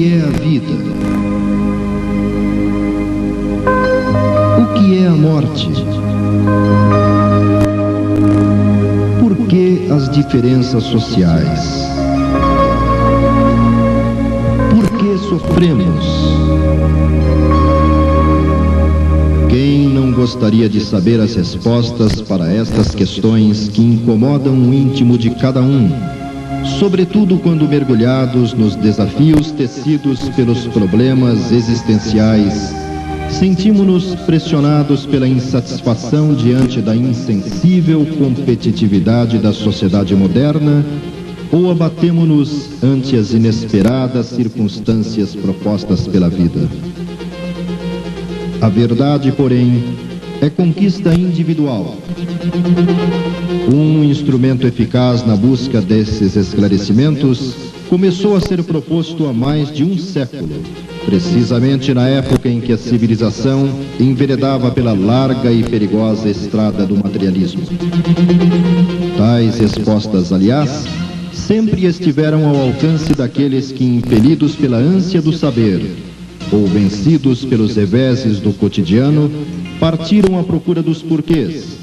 que é a vida? O que é a morte? Por que as diferenças sociais? Por que sofremos? Quem não gostaria de saber as respostas para estas questões que incomodam o íntimo de cada um, sobretudo quando mergulhados nos desafios tecidos pelos problemas existenciais, sentimos-nos pressionados pela insatisfação diante da insensível competitividade da sociedade moderna ou abatemo-nos ante as inesperadas circunstâncias propostas pela vida. A verdade, porém, é conquista individual. Um instrumento eficaz na busca desses esclarecimentos começou a ser proposto há mais de um século, precisamente na época em que a civilização enveredava pela larga e perigosa estrada do materialismo. Tais respostas, aliás, sempre estiveram ao alcance daqueles que, impelidos pela ânsia do saber, ou vencidos pelos reveses do cotidiano, partiram à procura dos porquês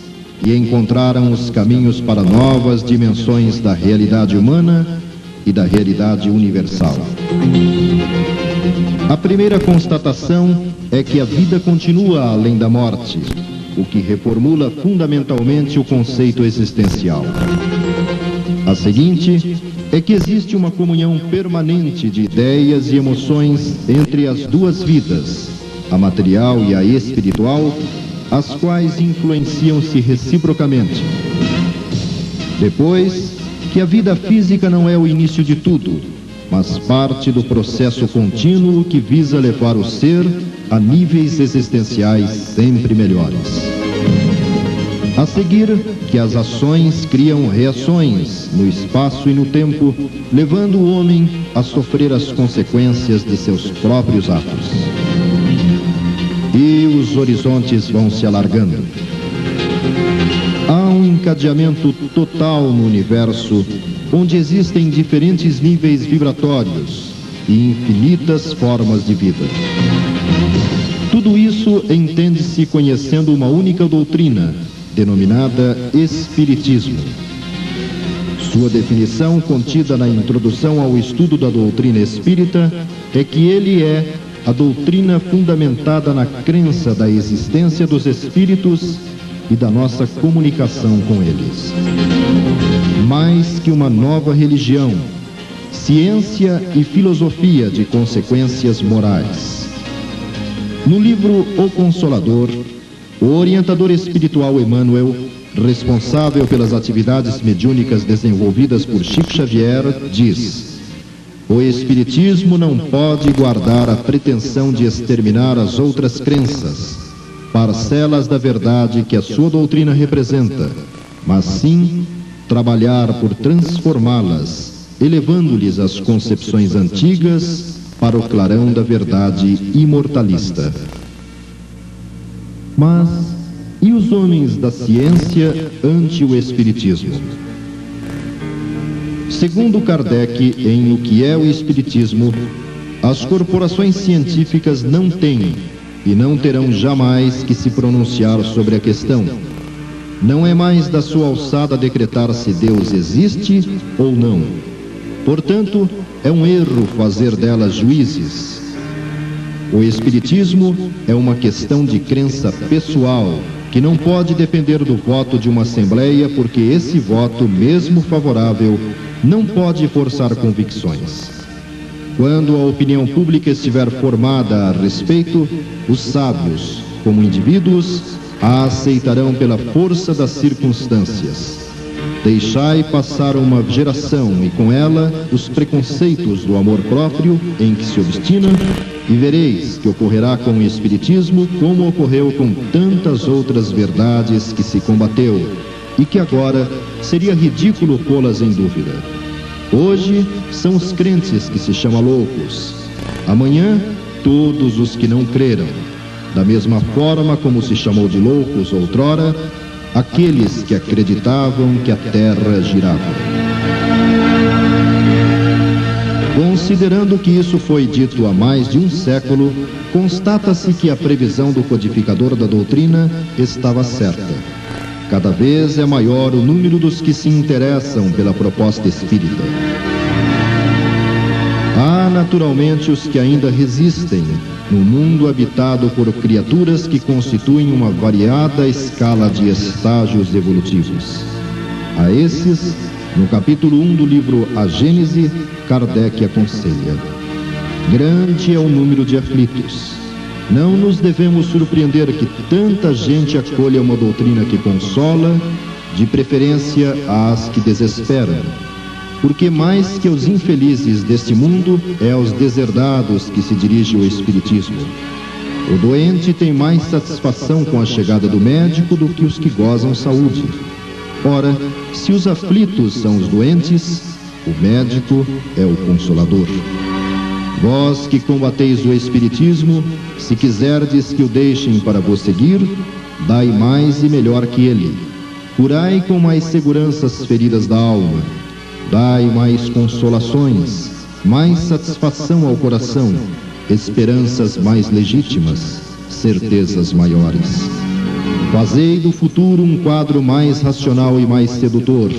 e encontraram os caminhos para novas dimensões da realidade humana e da realidade universal. A primeira constatação é que a vida continua além da morte, o que reformula fundamentalmente o conceito existencial. A seguinte é que existe uma comunhão permanente de ideias e emoções entre as duas vidas, a material e a espiritual, as quais influenciam-se reciprocamente. Depois, que a vida física não é o início de tudo, mas parte do processo contínuo que visa levar o ser a níveis existenciais sempre melhores. A seguir, que as ações criam reações no espaço e no tempo, levando o homem a sofrer as consequências de seus próprios atos. E os horizontes vão se alargando. Há um encadeamento total no universo, onde existem diferentes níveis vibratórios e infinitas formas de vida. Tudo isso entende-se conhecendo uma única doutrina, denominada Espiritismo. Sua definição, contida na introdução ao estudo da doutrina espírita, é que ele é a doutrina fundamentada na crença da existência dos espíritos e da nossa comunicação com eles. Mais que uma nova religião, ciência e filosofia de consequências morais. No livro O Consolador, o orientador espiritual Emmanuel, responsável pelas atividades mediúnicas desenvolvidas por Chico Xavier, diz: o Espiritismo não pode guardar a pretensão de exterminar as outras crenças, parcelas da verdade que a sua doutrina representa, mas sim trabalhar por transformá-las, elevando-lhes as concepções antigas para o clarão da verdade imortalista. Mas e os homens da ciência ante o Espiritismo? Segundo Kardec, em O que é o Espiritismo, as corporações científicas não têm e não terão jamais que se pronunciar sobre a questão. Não é mais da sua alçada decretar se Deus existe ou não. Portanto, é um erro fazer delas juízes. O Espiritismo é uma questão de crença pessoal, que não pode depender do voto de uma assembleia, porque esse voto, mesmo favorável, não pode forçar convicções. Quando a opinião pública estiver formada a respeito, os sábios, como indivíduos, a aceitarão pela força das circunstâncias. Deixai passar uma geração e com ela os preconceitos do amor próprio em que se obstina, e vereis que ocorrerá com o Espiritismo como ocorreu com tantas outras verdades que se combateu e que agora seria ridículo pô-las em dúvida. Hoje são os crentes que se chamam loucos, amanhã todos os que não creram, da mesma forma como se chamou de loucos outrora aqueles que acreditavam que a terra girava. Considerando que isso foi dito há mais de um século, constata-se que a previsão do codificador da doutrina estava certa. Cada vez é maior o número dos que se interessam pela proposta espírita. Há naturalmente os que ainda resistem no mundo habitado por criaturas que constituem uma variada escala de estágios evolutivos. A esses, no capítulo 1 do livro A Gênese, Kardec aconselha: grande é o número de aflitos. Não nos devemos surpreender que tanta gente acolha uma doutrina que consola, de preferência às que desesperam, porque mais que aos infelizes deste mundo, é aos deserdados que se dirige o Espiritismo. O doente tem mais satisfação com a chegada do médico do que os que gozam saúde. Ora, se os aflitos são os doentes, o médico é o consolador. Vós que combateis o Espiritismo, se quiserdes que o deixem para vos seguir, dai mais e melhor que ele. Curai com mais segurança as feridas da alma. Dai mais consolações, mais satisfação ao coração, esperanças mais legítimas, certezas maiores. Fazei do futuro um quadro mais racional e mais sedutor,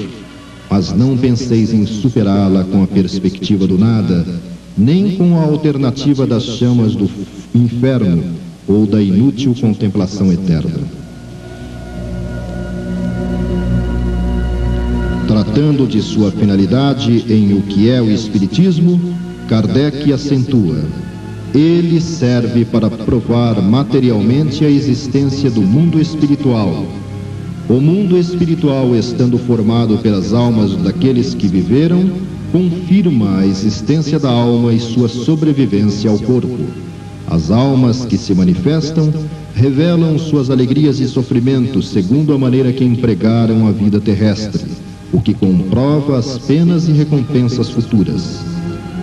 mas não penseis em superá-la com a perspectiva do nada, nem com a alternativa das chamas do inferno ou da inútil contemplação eterna. Tratando de sua finalidade em O que é o Espiritismo, Kardec acentua: ele serve para provar materialmente a existência do mundo espiritual. O mundo espiritual, estando formado pelas almas daqueles que viveram, confirma a existência da alma e sua sobrevivência ao corpo. As almas que se manifestam revelam suas alegrias e sofrimentos segundo a maneira que empregaram a vida terrestre, o que comprova as penas e recompensas futuras.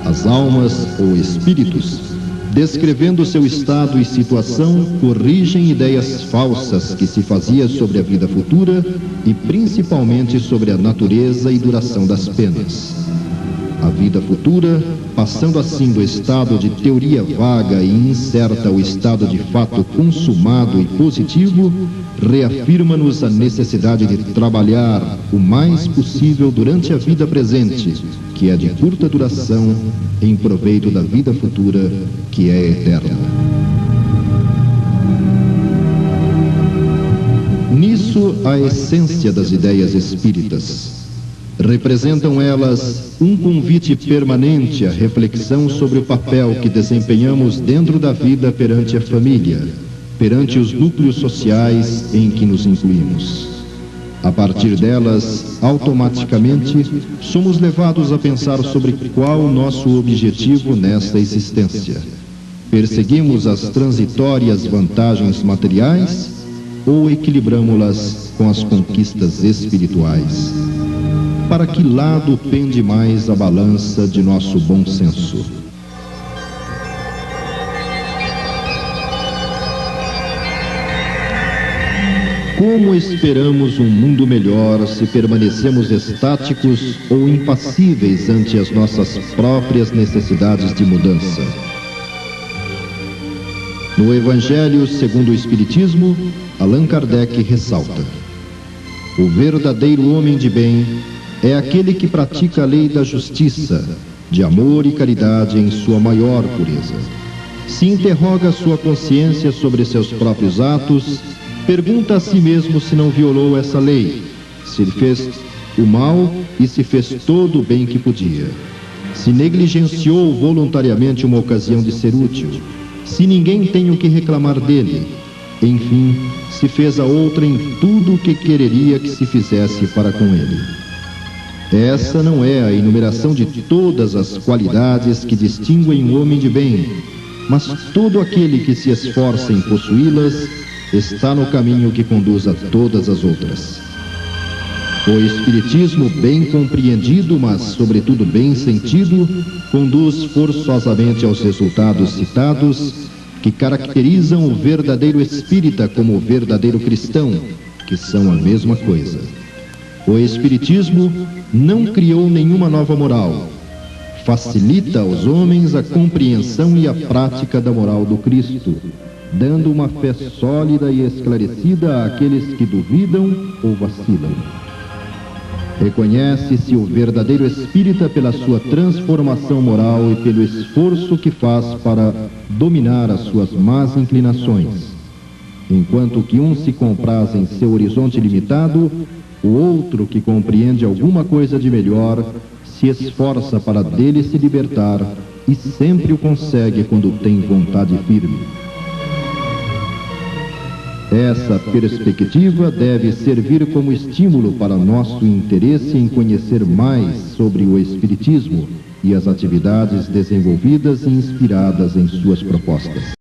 As almas ou espíritos, descrevendo seu estado e situação, corrigem ideias falsas que se fazia sobre a vida futura e principalmente sobre a natureza e duração das penas. A vida futura, passando assim do estado de teoria vaga e incerta ao estado de fato consumado e positivo, reafirma-nos a necessidade de trabalhar o mais possível durante a vida presente, que é de curta duração, em proveito da vida futura, que é eterna. Nisso a essência das ideias espíritas. Representam elas um convite permanente à reflexão sobre o papel que desempenhamos dentro da vida perante a família, perante os núcleos sociais em que nos incluímos. A partir delas, automaticamente, somos levados a pensar sobre qual o nosso objetivo nesta existência. Perseguimos as transitórias vantagens materiais ou equilibramos-las com as conquistas espirituais? Para que lado pende mais a balança de nosso bom senso? Como esperamos um mundo melhor se permanecemos estáticos ou impassíveis ante as nossas próprias necessidades de mudança? No Evangelho segundo o Espiritismo, Allan Kardec ressalta: o verdadeiro homem de bem é aquele que pratica a lei da justiça, de amor e caridade em sua maior pureza. Se interroga sua consciência sobre seus próprios atos, pergunta a si mesmo se não violou essa lei, se fez o mal e se fez todo o bem que podia, se negligenciou voluntariamente uma ocasião de ser útil, se ninguém tem o que reclamar dele, enfim, se fez a outra em tudo o que quereria que se fizesse para com ele. Essa não é a enumeração de todas as qualidades que distinguem um homem de bem, mas todo aquele que se esforça em possuí-las está no caminho que conduz a todas as outras. O Espiritismo, bem compreendido, mas sobretudo bem sentido, conduz forçosamente aos resultados citados, que caracterizam o verdadeiro espírita como o verdadeiro cristão, que são a mesma coisa. O Espiritismo não criou nenhuma nova moral. facilita aos homens a compreensão e a prática da moral do Cristo, dando uma fé sólida e esclarecida àqueles que duvidam ou vacilam. Reconhece-se o verdadeiro espírita pela sua transformação moral e pelo esforço que faz para dominar as suas más inclinações. Enquanto que um se compraz em seu horizonte limitado, o outro, que compreende alguma coisa de melhor, se esforça para dele se libertar e sempre o consegue quando tem vontade firme. Essa perspectiva deve servir como estímulo para nosso interesse em conhecer mais sobre o Espiritismo e as atividades desenvolvidas e inspiradas em suas propostas.